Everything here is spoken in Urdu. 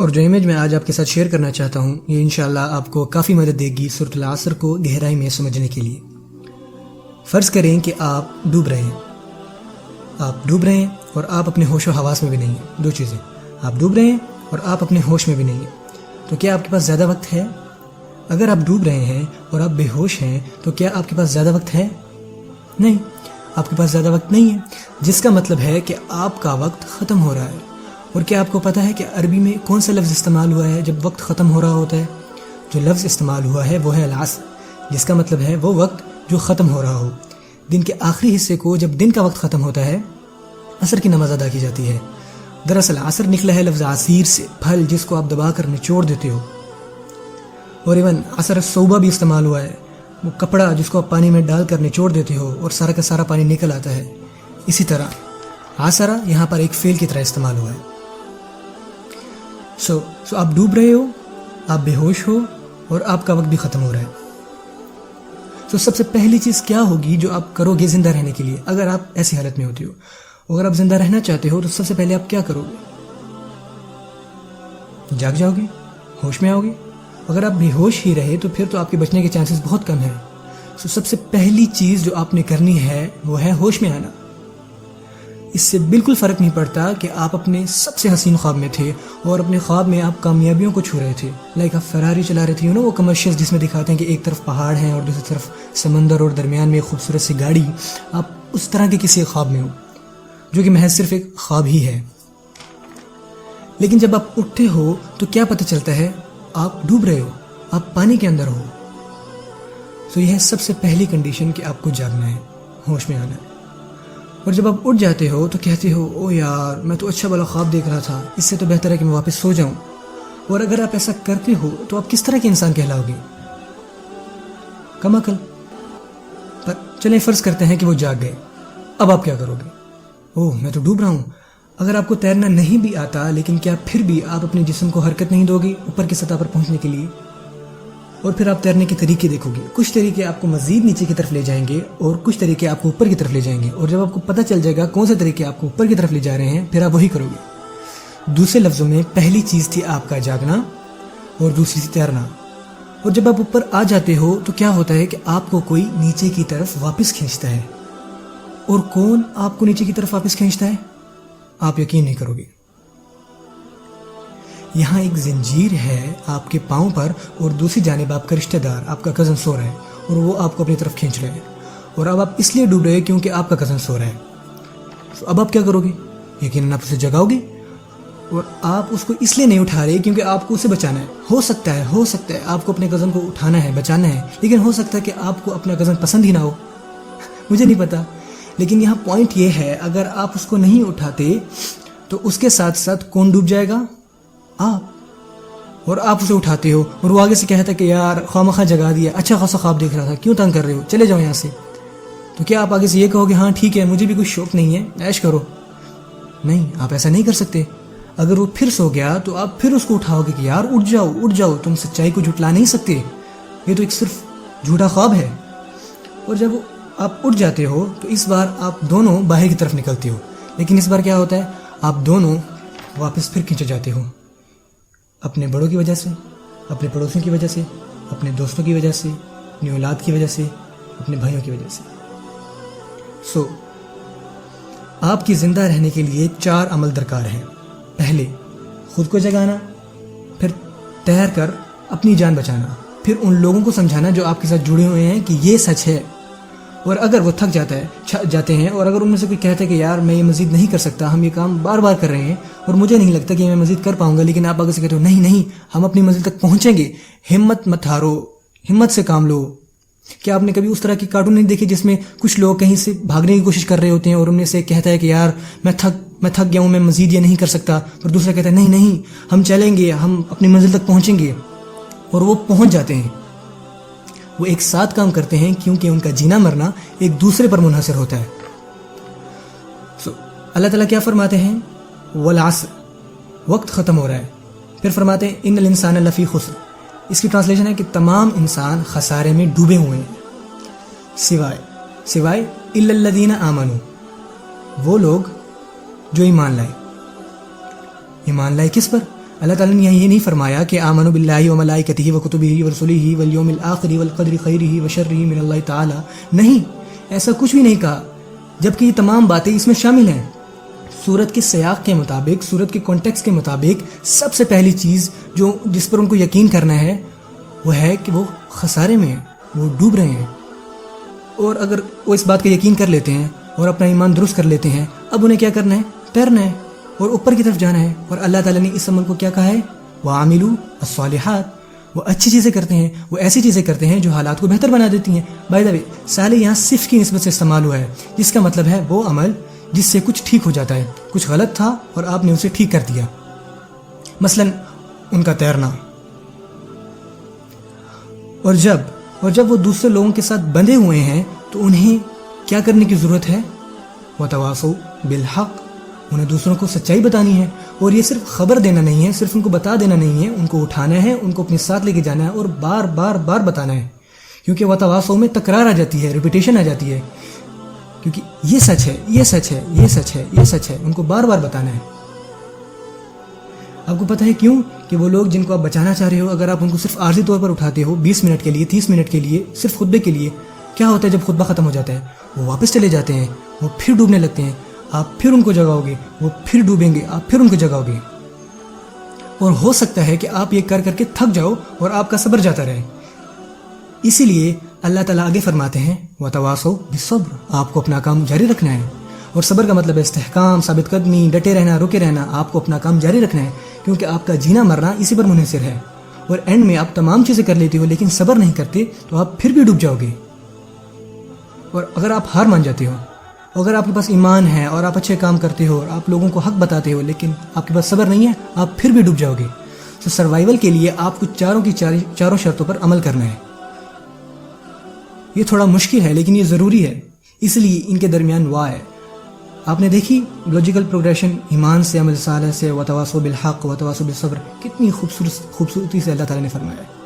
اور جو امیج میں آج آپ کے ساتھ شیئر کرنا چاہتا ہوں یہ انشاءاللہ آپ کو کافی مدد دے گی سورۃ العصر کو گہرائی میں سمجھنے کے لیے۔ فرض کریں کہ آپ ڈوب رہے ہیں اور آپ اپنے ہوش و حواس میں بھی نہیں ہیں۔ دو چیزیں، آپ ڈوب رہے ہیں اور آپ اپنے ہوش میں بھی نہیں ہیں، تو کیا آپ کے پاس زیادہ وقت ہے؟ اگر آپ ڈوب رہے ہیں اور آپ بے ہوش ہیں تو کیا آپ کے پاس زیادہ وقت ہے؟ نہیں، آپ کے پاس زیادہ وقت نہیں ہے، جس کا مطلب ہے کہ آپ کا وقت ختم ہو رہا ہے۔ اور کیا آپ کو پتہ ہے کہ عربی میں کون سا لفظ استعمال ہوا ہے جب وقت ختم ہو رہا ہوتا ہے؟ جو لفظ استعمال ہوا ہے وہ ہے العصر، جس کا مطلب ہے وہ وقت جو ختم ہو رہا ہو۔ دن کے آخری حصے کو جب دن کا وقت ختم ہوتا ہے عصر کی نماز ادا کی جاتی ہے۔ دراصل عصر نکلا ہے لفظ عصیر سے، پھل جس کو آپ دبا کر نچوڑ دیتے ہو۔ اور ایون عصر الصوبہ بھی استعمال ہوا ہے، وہ کپڑا جس کو آپ پانی میں ڈال کر نچوڑ دیتے ہو اور سارا کا سارا پانی نکل آتا ہے۔ اسی طرح عصر یہاں پر ایک فعل کی طرح استعمال ہوا ہے۔ سو آپ ڈوب رہے ہو، آپ بے ہوش ہو اور آپ کا وقت بھی ختم ہو رہا ہے۔ تو سب سے پہلی چیز کیا ہوگی جو آپ کرو گے زندہ رہنے کے لیے اگر آپ ایسی حالت میں ہوتے ہو؟ اگر آپ زندہ رہنا چاہتے ہو تو سب سے پہلے آپ کیا کرو گے؟ جاگ جاؤ گے؟ ہوش میں آؤ گے؟ اگر آپ بے ہوش ہی رہے تو پھر تو آپ کے بچنے کے چانسز بہت کم ہیں۔ سب سے پہلی چیز جو آپ نے کرنی ہے وہ ہے ہوش میں آنا۔ اس سے بالکل فرق نہیں پڑتا کہ آپ اپنے سب سے حسین خواب میں تھے اور اپنے خواب میں آپ کامیابیوں کو چھو رہے تھے، لائک آپ فراری چلا رہے تھے، وہ کمرشلز جس میں دکھاتے ہیں کہ ایک طرف پہاڑ ہیں اور دوسری طرف سمندر اور درمیان میں ایک خوبصورت سی گاڑی۔ آپ اس طرح کے کسی خواب میں ہو جو کہ محض صرف ایک خواب ہی ہے۔ لیکن جب آپ اٹھتے ہو تو کیا پتہ چلتا ہے؟ آپ ڈوب رہے ہو، آپ پانی کے اندر ہو۔ تو یہ ہے سب سے پہلی کنڈیشن کہ آپ کو جاگنا ہے، ہوش میں آنا ہے۔ اور جب آپ اٹھ جاتے ہو تو کہتے ہو او یار میں تو اچھا بڑا خواب دیکھ رہا تھا، اس سے تو بہتر ہے کہ میں واپس سو جاؤں۔ اور اگر آپ ایسا کرتے ہو تو آپ کس طرح کے انسان کہلاؤ گے؟ کم عقل۔ پر چلیں فرض کرتے ہیں کہ وہ جاگ گئے، اب آپ کیا کرو گے؟ میں تو ڈوب رہا ہوں۔ اگر آپ کو تیرنا نہیں بھی آتا لیکن کیا پھر بھی آپ اپنے جسم کو حرکت نہیں دو گے اوپر کی سطح پر پہنچنے کے لیے؟ اور پھر آپ تیرنے کے طریقے دیکھو گے، کچھ طریقے آپ کو مزید نیچے کی طرف لے جائیں گے اور کچھ طریقے آپ کو اوپر کی طرف لے جائیں گے۔ اور جب آپ کو پتہ چل جائے گا کون سے طریقے آپ کو اوپر کی طرف لے جا رہے ہیں پھر آپ وہی کرو گے۔ دوسرے لفظوں میں پہلی چیز تھی آپ کا جاگنا اور دوسری تھی تیرنا۔ اور جب آپ اوپر آ جاتے ہو تو کیا ہوتا ہے کہ آپ کو کوئی نیچے کی طرف واپس کھینچتا ہے۔ اور کون آپ کو نیچے کی طرف واپس کھینچتا ہے؟ آپ یقین نہیں کرو گے، یہاں ایک زنجیر ہے آپ کے پاؤں پر اور دوسری جانب آپ کا رشتہ دار، آپ کا کزن سو رہا ہے اور وہ آپ کو اپنی طرف کھینچ رہے ہیں۔ اور اب آپ اس لیے ڈوب رہے ہیں کیونکہ آپ کا کزن سو رہا ہے۔ اب آپ کیا کرو گے؟ یقیناً آپ اسے جگاؤ گے اور آپ اس کو اس لیے نہیں اٹھا رہے کیونکہ آپ کو اسے بچانا ہے۔ ہو سکتا ہے آپ کو اپنے کزن کو اٹھانا ہے، بچانا ہے، لیکن ہو سکتا ہے کہ آپ کو اپنا کزن پسند ہی نہ ہو، مجھے نہیں پتا۔ لیکن یہاں پوائنٹ یہ ہے اگر آپ اس کو نہیں اٹھاتے تو اس کے ساتھ ساتھ کون ڈوب جائے گا؟ آپ۔ اور آپ اسے اٹھاتے ہو اور وہ آگے سے کہتا ہے کہ یار خواہ جگا دیا، اچھا خاصا خواب دیکھ رہا تھا، کیوں تنگ کر رہے ہو، چلے جاؤ یہاں سے۔ تو کیا آپ آگے سے یہ کہو گے ہاں ٹھیک ہے مجھے بھی کوئی شوق نہیں ہے، عیش کرو؟ نہیں، آپ ایسا نہیں کر سکتے۔ اگر وہ پھر سو گیا تو آپ پھر اس کو اٹھاؤ گے کہ یار اٹھ جاؤ، تم سچائی کو جھٹلا نہیں سکتے، یہ تو ایک صرف جھوٹا خواب ہے۔ اور جب آپ اٹھ جاتے ہو تو اس بار آپ دونوں باہر کی طرف نکلتے ہو، لیکن اس بار کیا ہوتا ہے؟ آپ دونوں واپس پھر کھینچے جاتے ہو، اپنے بڑوں کی وجہ سے، اپنے پڑوسیوں کی وجہ سے، اپنے دوستوں کی وجہ سے، اپنی اولاد کی وجہ سے، اپنے بھائیوں کی وجہ سے۔ آپ کی زندہ رہنے کے لیے 4 عمل درکار ہیں۔ پہلے خود کو جگانا، پھر تیر کر اپنی جان بچانا، پھر ان لوگوں کو سمجھانا جو آپ کے ساتھ جڑے ہوئے ہیں کہ یہ سچ ہے۔ اور اگر وہ تھک جاتے ہیں اور اگر ان میں سے کوئی کہتا ہے کہ یار میں یہ مزید نہیں کر سکتا، ہم یہ کام بار بار کر رہے ہیں اور مجھے نہیں لگتا کہ میں مزید کر پاؤں گا، لیکن آپ آگے سے کہتے ہو نہیں ہم اپنی منزل تک پہنچیں گے، ہمت مت ہارو، ہمت سے کام لو۔ کیا آپ نے کبھی اس طرح کی کارٹون نہیں دیکھے جس میں کچھ لوگ کہیں سے بھاگنے کی کوشش کر رہے ہوتے ہیں اور ان میں سے کہتا ہے کہ یار میں تھک گیا ہوں، میں مزید یہ نہیں کر سکتا، اور دوسرا کہتا ہے نہیں ہم چلیں گے، ہم اپنی منزل تک پہنچیں گے، اور وہ پہنچ جاتے ہیں۔ وہ ایک ساتھ کام کرتے ہیں کیونکہ ان کا جینا مرنا ایک دوسرے پر منحصر ہوتا ہے۔ اللہ تعالیٰ کیا فرماتے ہیں؟ والعصر، وقت ختم ہو رہا ہے۔ پھر فرماتے ہیں ان الانسان لفی خسر، اس کی ٹرانسلیشن ہے کہ تمام انسان خسارے میں ڈوبے ہوئے ہیں سوائے الا الذین آمنوا، وہ لوگ جو ایمان لائے۔ ایمان لائے کس پر؟ اللہ تعالیٰ نے یہ نہیں فرمایا کہ آمنوا باللہ و ملائکتہ و کتبہ و رسلہ والیوم الآخر والقدر خیرہ و شرہ من اللہ تعالیٰ. نہیں، ایسا کچھ بھی نہیں کہا، جبکہ یہ تمام باتیں اس میں شامل ہیں. سورت کے سیاق کے مطابق، سورت کے کانٹیکس کے مطابق سب سے پہلی چیز جس پر ان کو یقین کرنا ہے وہ ہے کہ وہ خسارے میں ہیں، وہ ڈوب رہے ہیں. اور اگر وہ اس بات کا یقین کر لیتے ہیں اور اپنا ایمان درست کر لیتے ہیں، اب انہیں کیا کرنا ہے؟ تیرنا ہے اور اوپر کی طرف جانا ہے. اور اللہ تعالیٰ نے اس عمل کو کیا کہا ہے؟ وَعَمِلُوا الصَّالِحَاتِ. وہ اچھی چیزیں کرتے ہیں، وہ ایسی چیزیں کرتے ہیں جو حالات کو بہتر بنا دیتی ہیں. بائی دا وے، سالے یہاں صف کی نسبت سے استعمال ہوا ہے، جس کا مطلب ہے وہ عمل جس سے کچھ ٹھیک ہو جاتا ہے. کچھ غلط تھا اور آپ نے اسے ٹھیک کر دیا. مثلا ان کا تیرنا. اور جب وہ دوسرے لوگوں کے ساتھ بندھے ہوئے ہیں تو انہیں کیا کرنے کی ضرورت ہے؟ وَتَوَاصَوْا بِالْحَقِّ. انہیں دوسروں کو سچائی بتانی ہے. اور یہ صرف خبر دینا نہیں ہے، صرف ان کو بتا دینا نہیں ہے، ان کو اٹھانا ہے، ان کو اپنے ساتھ لے کے جانا ہے اور بار بار بار بتانا ہے. کیونکہ وَتَوَاصَوْا میں تکرار آ جاتی ہے، ریپیٹیشن آ جاتی ہے، کیونکہ یہ سچ ہے، یہ سچ ہے، یہ سچ ہے، یہ سچ ہے. ان کو بار بار بتانا ہے. آپ کو پتہ ہے کیوں؟ کہ وہ لوگ جن کو آپ بچانا چاہ رہے ہو، اگر آپ ان کو صرف عارضی طور پر اٹھاتے ہو 20 منٹ کے لیے، 30 منٹ کے لیے، صرف خطبے کے لیے، کیا ہوتا ہے جب خطبہ ختم ہو جاتا ہے؟ وہ واپس چلے جاتے ہیں، وہ پھر ڈوبنے لگتے ہیں. آپ پھر ان کو جگاؤ گے، وہ پھر ڈوبیں گے، آپ پھر ان کو جگاؤ گے. اور ہو سکتا ہے کہ آپ یہ کر کر کے تھک جاؤ اور آپ کا صبر جاتا رہے. اسی لیے اللہ تعالیٰ آگے فرماتے ہیں وَتَوَاصَوْا بِالصَّبْرِ. آپ کو اپنا کام جاری رکھنا ہے. اور صبر کا مطلب ہے استحکام، ثابت قدمی، ڈٹے رہنا، رکے رہنا. آپ کو اپنا کام جاری رکھنا ہے کیونکہ آپ کا جینا مرنا اسی پر منحصر ہے. اور اینڈ میں آپ تمام چیزیں کر لیتے ہو لیکن صبر نہیں کرتے تو آپ پھر بھی ڈوب جاؤ گے. اور اگر آپ ہار مان جاتے ہو، اگر آپ کے پاس ایمان ہے اور آپ اچھے کام کرتے ہو اور آپ لوگوں کو حق بتاتے ہو لیکن آپ کے پاس صبر نہیں ہے، آپ پھر بھی ڈوب جاؤ گے. تو سروائیول کے لیے آپ کو چاروں شرطوں پر عمل کرنا ہے. یہ تھوڑا مشکل ہے لیکن یہ ضروری ہے، اس لیے ان کے درمیان وا ہے. آپ نے دیکھی لاجیکل پروگریشن ایمان سے، عمل صالح سے، وتواصوا بالحق وتواصوا بالصبر، کتنی خوبصورتی سے اللہ تعالیٰ نے فرمایا ہے.